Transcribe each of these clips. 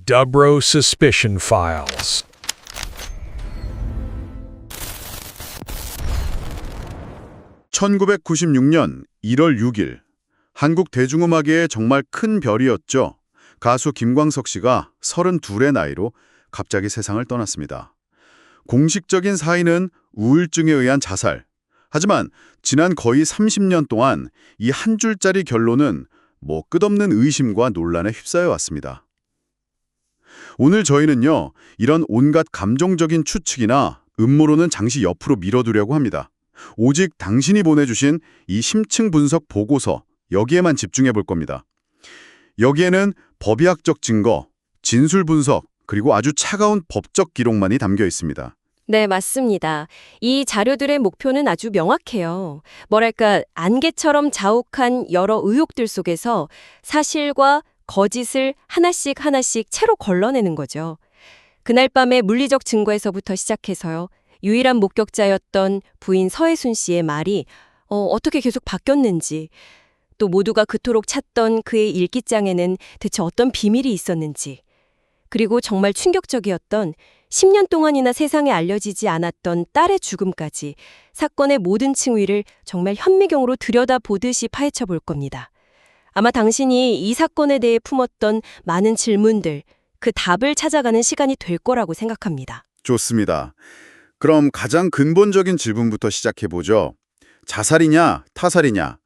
Dubro Suspicion Files. (1996년 1월 6일) 한국 대중음악계의 정말 큰 별이었죠. 가수 김광석 씨가 32의 나이로 갑자기 세상을 떠났습니다. 공식적인 사인은 우울증에 의한 자살. 하지만 지난 거의 30년 동안 이 한 줄짜리 결론은 끝없는 의심과 논란에 휩싸여 왔습니다. 오늘 저희는요, 이런 온갖 감정적인 추측이나 음모론은 잠시 옆으로 밀어두려고 합니다. 오직 당신이 보내주신 이 심층 분석 보고서, 여기에만 집중해 볼 겁니다. 여기에는 법의학적 증거, 진술 분석, 그리고 아주 차가운 법적 기록만이 담겨 있습니다. 네, 맞습니다. 이 자료들의 목표는 아주 명확해요. 뭐랄까, 안개처럼 자욱한 여러 의혹들 속에서 사실과 거짓을 하나씩 채로 걸러내는 거죠. 그날 밤의 물리적 증거에서부터 시작해서요. 유일한 목격자였던 부인 서혜순 씨의 말이 어떻게 계속 바뀌었는지, 또 모두가 그토록 찾던 그의 일기장에는 대체 어떤 비밀이 있었는지, 그리고 정말 충격적이었던 10년 동안이나 세상에 알려지지 않았던 딸의 죽음까지 사건의 모든 층위를 정말 현미경으로 들여다보듯이 파헤쳐 볼 겁니다. 아마 당신이 이 사건에 대해 품었던 많은 질문들, 그 답을 찾아가는 시간이 될 거라고 생각합니다. 좋습니다. 그럼 가장 근본적인 질문부터 시작해보죠. 자살이냐, 타살이냐?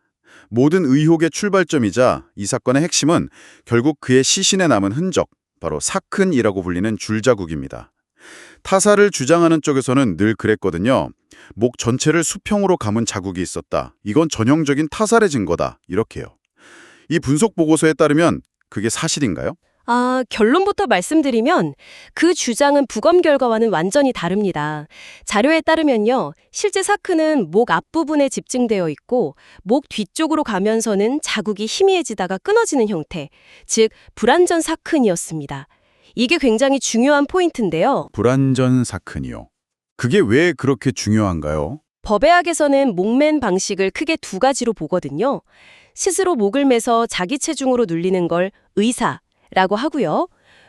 모든 의혹의 출발점이자 이 사건의 핵심은 결국 그의 시신에 남은 흔적, 바로 사큰이라고 불리는 줄자국입니다. 타살을 주장하는 쪽에서는 늘 그랬거든요. 목 전체를 수평으로 감은 자국이 있었다. 이건 전형적인 타살의 증거다. 이렇게요. 이 분석 보고서에 따르면 그게 사실인가요? 결론부터 말씀드리면 그 주장은 부검 결과와는 완전히 다릅니다. 자료에 따르면요, 실제 사크는 목 앞부분에 집중되어 있고 목 뒤쪽으로 가면서는 자국이 희미해지다가 끊어지는 형태, 즉 불완전 사큰이었습니다. 이게 굉장히 중요한 포인트인데요. 불완전 사큰이요. 그게 왜 그렇게 중요한가요? 법의학에서는 목맨 방식을 크게 두 가지로 보거든요. 스스로 목을 매서 자기 체중으로 눌리는 걸 의사라고 하고요.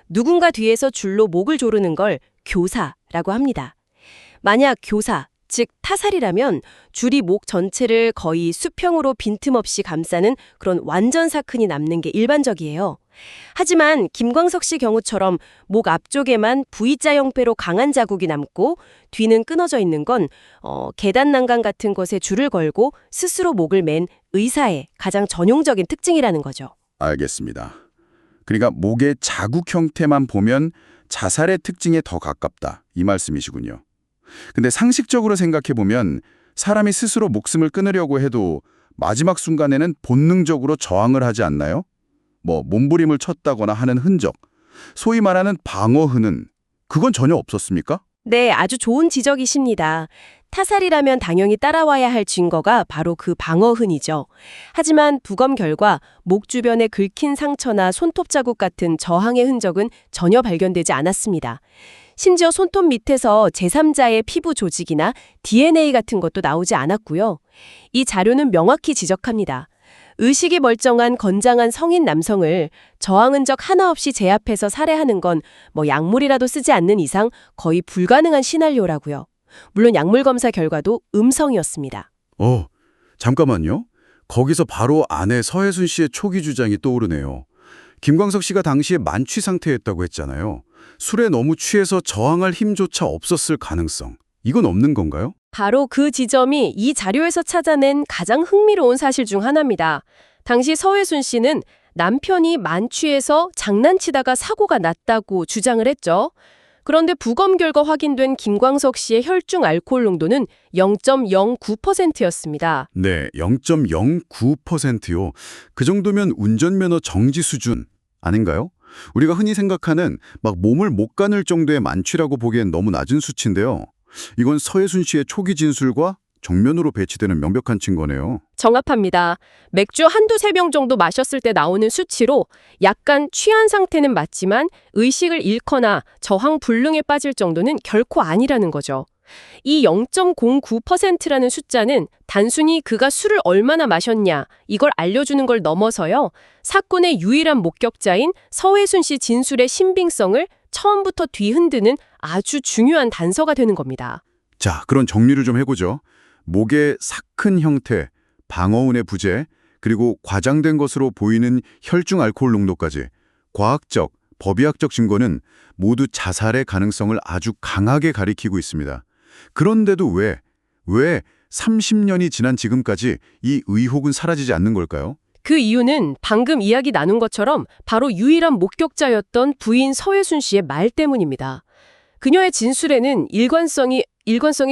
누군가 뒤에서 줄로 목을 조르는 걸 교사라고 합니다. 만약 교사, 즉 타살이라면 줄이 목 전체를 거의 수평으로 빈틈없이 감싸는 그런 완전 사큰이 남는 게 일반적이에요. 하지만 김광석 씨 경우처럼 목 앞쪽에만 V자 형태로 강한 자국이 남고 뒤는 끊어져 있는 건 계단 난간 같은 곳에 줄을 걸고 스스로 목을 맨 의사의 가장 전형적인 특징이라는 거죠. 알겠습니다. 그러니까 목의 자국 형태만 보면 자살의 특징에 더 가깝다. 이 말씀이시군요. 근데 상식적으로 생각해보면 사람이 스스로 목숨을 끊으려고 해도 마지막 순간에는 본능적으로 저항을 하지 않나요? 몸부림을 쳤다거나 하는 흔적, 소위 말하는 방어흔은 그건 전혀 없었습니까? 네, 아주 좋은 지적이십니다. 타살이라면 당연히 따라와야 할 증거가 바로 그 방어흔이죠. 하지만 부검 결과 목 주변에 긁힌 상처나 손톱 자국 같은 저항의 흔적은 전혀 발견되지 않았습니다. 심지어 손톱 밑에서 제3자의 피부 조직이나 DNA 같은 것도 나오지 않았고요. 이 자료는 명확히 지적합니다. 의식이 멀쩡한 건장한 성인 남성을 저항 흔적 하나 없이 제압해서 살해하는 건 약물이라도 쓰지 않는 이상 거의 불가능한 시나리오라고요. 물론 약물 검사 결과도 음성이었습니다. 잠깐만요. 거기서 바로 아내 서혜순 씨의 초기 주장이 떠오르네요. 김광석 씨가 당시에 만취 상태였다고 했잖아요. 술에 너무 취해서 저항할 힘조차 없었을 가능성. 이건 없는 건가요? 바로 그 지점이 이 자료에서 찾아낸 가장 흥미로운 사실 중 하나입니다. 당시 서혜순 씨는 남편이 만취해서 장난치다가 사고가 났다고 주장을 했죠. 그런데 부검 결과 확인된 김광석 씨의 혈중 알코올 농도는 0.09%였습니다. 네, 0.09%요. 그 정도면 운전면허 정지 수준 아닌가요? 우리가 흔히 생각하는 몸을 못 가눌 정도의 만취라고 보기엔 너무 낮은 수치인데요. 이건 서혜순 씨의 초기 진술과 정면으로 배치되는 명백한 증거네요. 정확합니다. 맥주 한두 세 병 정도 마셨을 때 나오는 수치로 약간 취한 상태는 맞지만 의식을 잃거나 저항 불능에 빠질 정도는 결코 아니라는 거죠. 이 0.09%라는 숫자는 단순히 그가 술을 얼마나 마셨냐 이걸 알려주는 걸 넘어서요. 사건의 유일한 목격자인 서회순 씨 진술의 신빙성을 처음부터 뒤흔드는 아주 중요한 단서가 되는 겁니다. 자, 그런 정리를 좀 해보죠. 목의 사큰 형태, 방어운의 부재, 그리고 과장된 것으로 보이는 혈중 알코올 농도까지 과학적, 법의학적 증거는 모두 자살의 가능성을 아주 강하게 가리키고 있습니다. 그런데도 왜 30년이 지난 지금까지 이 의혹은 사라지지 않는 걸까요? 그 이유는 방금 이야기 나눈 것처럼 바로 유일한 목격자였던 부인 서회순 씨의 말 때문입니다. 그녀의 진술에는 일관성이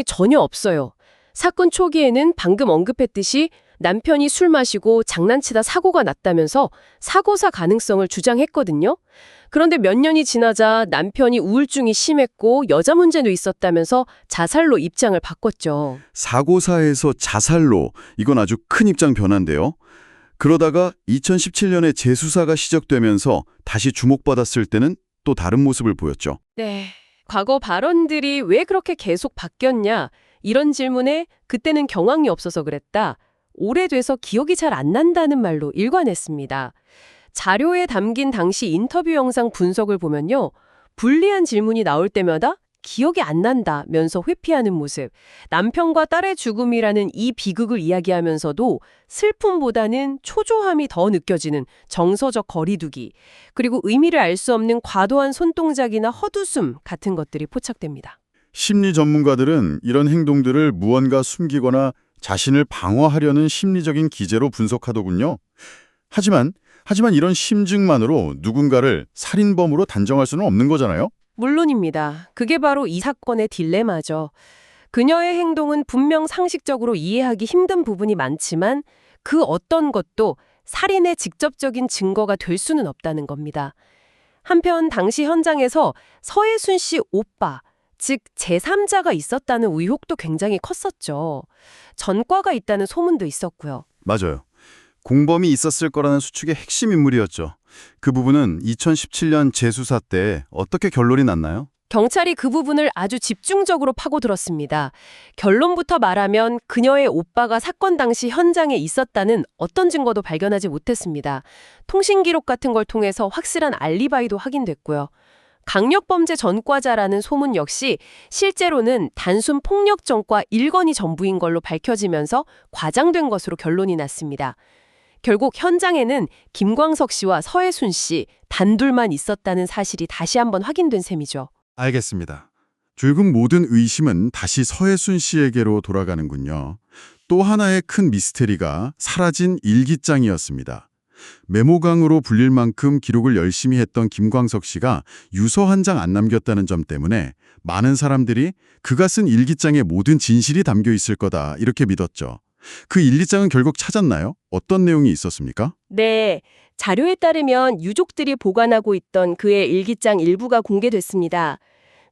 전혀 없어요. 사건 초기에는 방금 언급했듯이 남편이 술 마시고 장난치다 사고가 났다면서 사고사 가능성을 주장했거든요. 그런데 몇 년이 지나자 남편이 우울증이 심했고 여자 문제도 있었다면서 자살로 입장을 바꿨죠. 사고사에서 자살로, 이건 아주 큰 입장 변화인데요. 그러다가 2017년에 재수사가 시작되면서 다시 주목받았을 때는 또 다른 모습을 보였죠. 네. 과거 발언들이 왜 그렇게 계속 바뀌었냐? 이런 질문에 그때는 경황이 없어서 그랬다. 오래돼서 기억이 잘 안 난다는 말로 일관했습니다. 자료에 담긴 당시 인터뷰 영상 분석을 보면요. 불리한 질문이 나올 때마다 기억이 안 난다면서 회피하는 모습, 남편과 딸의 죽음이라는 이 비극을 이야기하면서도 슬픔보다는 초조함이 더 느껴지는 정서적 거리두기, 그리고 의미를 알 수 없는 과도한 손동작이나 헛웃음 같은 것들이 포착됩니다. 심리 전문가들은 이런 행동들을 무언가 숨기거나 자신을 방어하려는 심리적인 기제로 분석하더군요. 하지만 이런 심증만으로 누군가를 살인범으로 단정할 수는 없는 거잖아요? 물론입니다. 그게 바로 이 사건의 딜레마죠. 그녀의 행동은 분명 상식적으로 이해하기 힘든 부분이 많지만 그 어떤 것도 살인의 직접적인 증거가 될 수는 없다는 겁니다. 한편 당시 현장에서 서혜순 씨 오빠, 즉 제3자가 있었다는 의혹도 굉장히 컸었죠. 전과가 있다는 소문도 있었고요. 맞아요. 공범이 있었을 거라는 수축의 핵심 인물이었죠. 그 부분은 2017년 재수사 때 어떻게 결론이 났나요? 경찰이 그 부분을 아주 집중적으로 파고들었습니다. 결론부터 말하면 그녀의 오빠가 사건 당시 현장에 있었다는 어떤 증거도 발견하지 못했습니다. 통신 기록 같은 걸 통해서 확실한 알리바이도 확인됐고요. 강력범죄 전과자라는 소문 역시 실제로는 단순 폭력 전과 일건이 전부인 걸로 밝혀지면서 과장된 것으로 결론이 났습니다. 결국 현장에는 김광석 씨와 서혜순 씨 단둘만 있었다는 사실이 다시 한번 확인된 셈이죠. 알겠습니다. 결국 모든 의심은 다시 서혜순 씨에게로 돌아가는군요. 또 하나의 큰 미스테리가 사라진 일기장이었습니다. 메모강으로 불릴 만큼 기록을 열심히 했던 김광석 씨가 유서 한 장 안 남겼다는 점 때문에 많은 사람들이 그가 쓴 일기장에 모든 진실이 담겨 있을 거다 이렇게 믿었죠. 그 일기장은 결국 찾았나요? 어떤 내용이 있었습니까? 네, 자료에 따르면 유족들이 보관하고 있던 그의 일기장 일부가 공개됐습니다.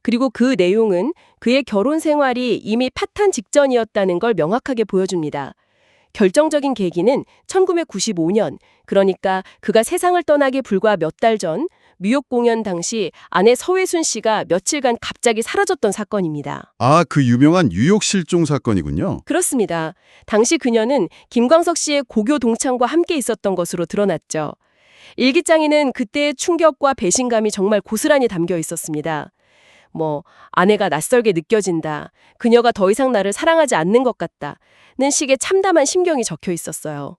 그리고 그 내용은 그의 결혼 생활이 이미 파탄 직전이었다는 걸 명확하게 보여줍니다. 결정적인 계기는 1995년, 그러니까 그가 세상을 떠나기 불과 몇 달 전 뉴욕 공연 당시 아내 서혜순 씨가 며칠간 갑자기 사라졌던 사건입니다. 아, 그 유명한 뉴욕 실종 사건이군요. 그렇습니다. 당시 그녀는 김광석 씨의 고교 동창과 함께 있었던 것으로 드러났죠. 일기장에는 그때의 충격과 배신감이 정말 고스란히 담겨 있었습니다. 아내가 낯설게 느껴진다. 그녀가 더 이상 나를 사랑하지 않는 것 같다는 식의 참담한 심경이 적혀 있었어요.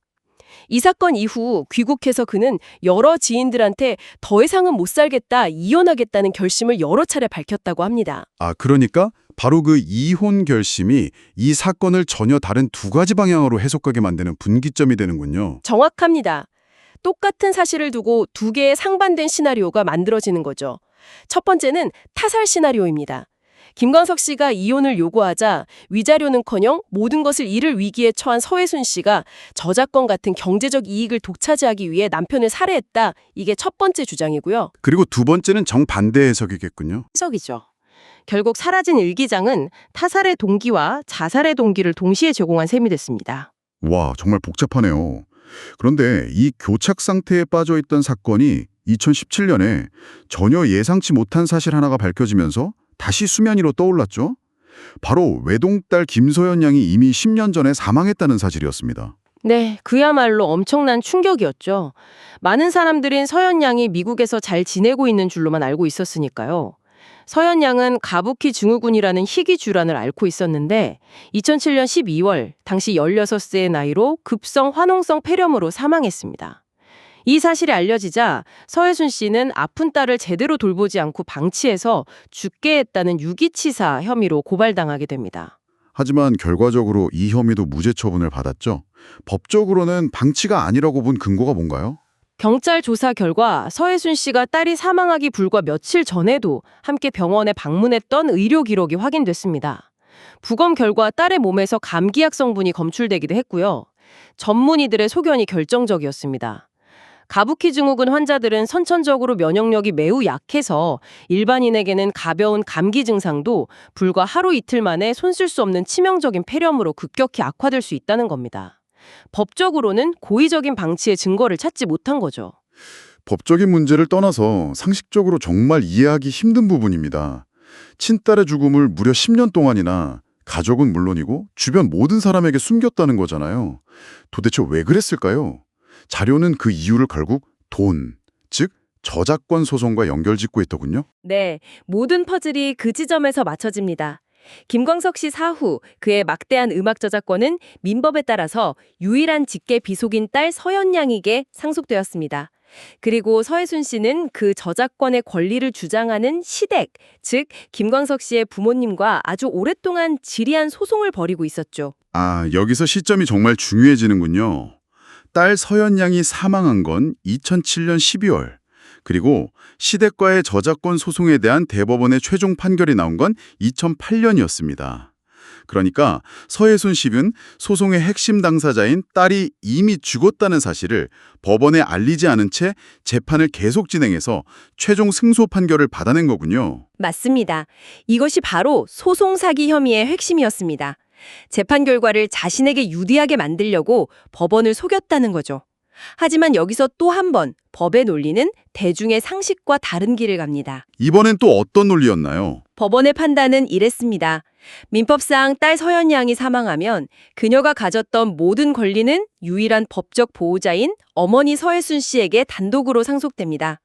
이 사건 이후 귀국해서 그는 여러 지인들한테 더 이상은 못 살겠다, 이혼하겠다는 결심을 여러 차례 밝혔다고 합니다. 아, 그러니까 바로 그 이혼 결심이 이 사건을 전혀 다른 두 가지 방향으로 해석하게 만드는 분기점이 되는군요. 정확합니다. 똑같은 사실을 두고 두 개의 상반된 시나리오가 만들어지는 거죠. 첫 번째는 타살 시나리오입니다. 김광석 씨가 이혼을 요구하자 위자료는커녕 모든 것을 잃을 위기에 처한 서혜순 씨가 저작권 같은 경제적 이익을 독차지하기 위해 남편을 살해했다. 이게 첫 번째 주장이고요. 그리고 두 번째는 정반대 해석이겠군요. 해석이죠. 결국 사라진 일기장은 타살의 동기와 자살의 동기를 동시에 제공한 셈이 됐습니다. 와, 정말 복잡하네요. 그런데 이 교착 상태에 빠져 있던 사건이 2017년에 전혀 예상치 못한 사실 하나가 밝혀지면서 다시 수면 위로 떠올랐죠? 바로 외동딸 김소연 양이 이미 10년 전에 사망했다는 사실이었습니다. 네, 그야말로 엄청난 충격이었죠. 많은 사람들은 서연 양이 미국에서 잘 지내고 있는 줄로만 알고 있었으니까요. 서연 양은 가부키 증후군이라는 희귀 질환을 앓고 있었는데 2007년 12월 당시 16세의 나이로 급성 화농성 폐렴으로 사망했습니다. 이 사실이 알려지자 서혜순 씨는 아픈 딸을 제대로 돌보지 않고 방치해서 죽게 했다는 유기치사 혐의로 고발당하게 됩니다. 하지만 결과적으로 이 혐의도 무죄 처분을 받았죠. 법적으로는 방치가 아니라고 본 근거가 뭔가요? 경찰 조사 결과 서혜순 씨가 딸이 사망하기 불과 며칠 전에도 함께 병원에 방문했던 의료 기록이 확인됐습니다. 부검 결과 딸의 몸에서 감기약 성분이 검출되기도 했고요. 전문의들의 소견이 결정적이었습니다. 가부키 증후군 환자들은 선천적으로 면역력이 매우 약해서 일반인에게는 가벼운 감기 증상도 불과 하루 이틀 만에 손쓸 수 없는 치명적인 폐렴으로 급격히 악화될 수 있다는 겁니다. 법적으로는 고의적인 방치의 증거를 찾지 못한 거죠. 법적인 문제를 떠나서 상식적으로 정말 이해하기 힘든 부분입니다. 친딸의 죽음을 무려 10년 동안이나 가족은 물론이고 주변 모든 사람에게 숨겼다는 거잖아요. 도대체 왜 그랬을까요? 자료는 그 이유를 결국 돈, 즉 저작권 소송과 연결짓고 있더군요. 네, 모든 퍼즐이 그 지점에서 맞춰집니다. 김광석 씨 사후 그의 막대한 음악 저작권은 민법에 따라서 유일한 직계 비속인 딸 서연 양에게 상속되었습니다. 그리고 서혜순 씨는 그 저작권의 권리를 주장하는 시댁, 즉 김광석 씨의 부모님과 아주 오랫동안 지리한 소송을 벌이고 있었죠. 아, 여기서 시점이 정말 중요해지는군요. 딸 서연 양이 사망한 건 2007년 12월. 그리고 시댁과의 저작권 소송에 대한 대법원의 최종 판결이 나온 건 2008년이었습니다. 그러니까 서혜순 씨는 소송의 핵심 당사자인 딸이 이미 죽었다는 사실을 법원에 알리지 않은 채 재판을 계속 진행해서 최종 승소 판결을 받아낸 거군요. 맞습니다. 이것이 바로 소송 사기 혐의의 핵심이었습니다. 재판 결과를 자신에게 유리하게 만들려고 법원을 속였다는 거죠. 하지만 여기서 또 한 번 법의 논리는 대중의 상식과 다른 길을 갑니다. 이번엔 또 어떤 논리였나요? 법원의 판단은 이랬습니다. 민법상 딸 서연 양이 사망하면 그녀가 가졌던 모든 권리는 유일한 법적 보호자인 어머니 서혜순 씨에게 단독으로 상속됩니다.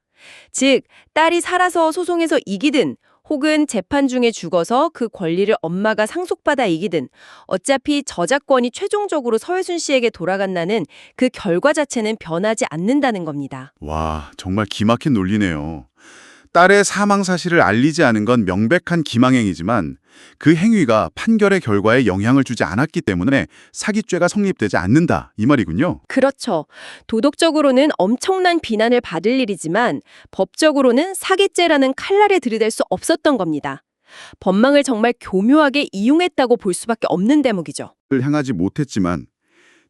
즉, 딸이 살아서 소송에서 이기든 혹은 재판 중에 죽어서 그 권리를 엄마가 상속받아 이기든 어차피 저작권이 최종적으로 서혜순 씨에게 돌아간다는 그 결과 자체는 변하지 않는다는 겁니다. 와, 정말 기막힌 논리네요. 딸의 사망 사실을 알리지 않은 건 명백한 기망행위지만 그 행위가 판결의 결과에 영향을 주지 않았기 때문에 사기죄가 성립되지 않는다, 이 말이군요. 그렇죠. 도덕적으로는 엄청난 비난을 받을 일이지만 법적으로는 사기죄라는 칼날에 들이댈 수 없었던 겁니다. 법망을 정말 교묘하게 이용했다고 볼 수밖에 없는 대목이죠. 을 향하지 못했지만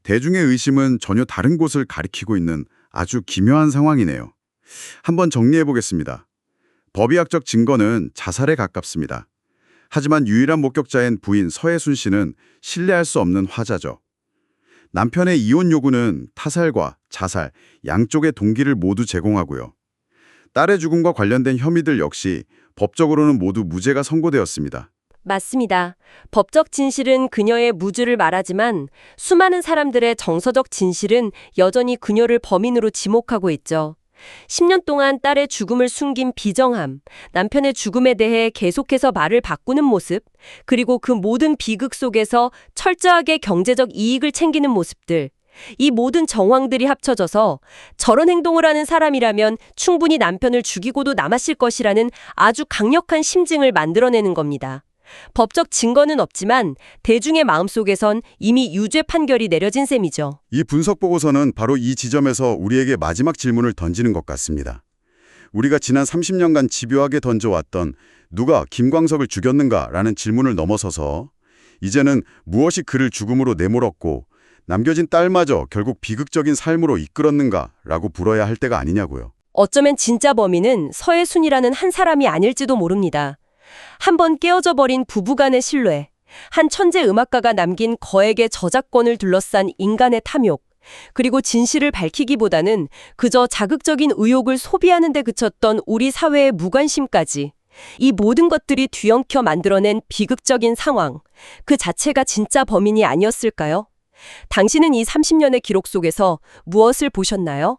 대중의 의심은 전혀 다른 곳을 가리키고 있는 아주 기묘한 상황이네요. 한번 정리해 보겠습니다. 법의학적 증거는 자살에 가깝습니다. 하지만 유일한 목격자인 부인 서혜순 씨는 신뢰할 수 없는 화자죠. 남편의 이혼 요구는 타살과 자살, 양쪽의 동기를 모두 제공하고요. 딸의 죽음과 관련된 혐의들 역시 법적으로는 모두 무죄가 선고되었습니다. 맞습니다. 법적 진실은 그녀의 무죄를 말하지만 수많은 사람들의 정서적 진실은 여전히 그녀를 범인으로 지목하고 있죠. 10년 동안 딸의 죽음을 숨긴 비정함, 남편의 죽음에 대해 계속해서 말을 바꾸는 모습, 그리고 그 모든 비극 속에서 철저하게 경제적 이익을 챙기는 모습들, 이 모든 정황들이 합쳐져서 저런 행동을 하는 사람이라면 충분히 남편을 죽이고도 남았을 것이라는 아주 강력한 심증을 만들어내는 겁니다. 법적 증거는 없지만 대중의 마음속에선 이미 유죄 판결이 내려진 셈이죠. 이 분석 보고서는 바로 이 지점에서 우리에게 마지막 질문을 던지는 것 같습니다. 우리가 지난 30년간 집요하게 던져왔던 누가 김광석을 죽였는가라는 질문을 넘어서서 이제는 무엇이 그를 죽음으로 내몰았고 남겨진 딸마저 결국 비극적인 삶으로 이끌었는가라고 물어야 할 때가 아니냐고요. 어쩌면 진짜 범인은 서혜순이라는 한 사람이 아닐지도 모릅니다. 한번 깨어져 버린 부부간의 신뢰, 한 천재 음악가가 남긴 거액의 저작권을 둘러싼 인간의 탐욕, 그리고 진실을 밝히기보다는 그저 자극적인 의욕을 소비하는 데 그쳤던 우리 사회의 무관심까지 이 모든 것들이 뒤엉켜 만들어낸 비극적인 상황, 그 자체가 진짜 범인이 아니었을까요? 당신은 이 30년의 기록 속에서 무엇을 보셨나요?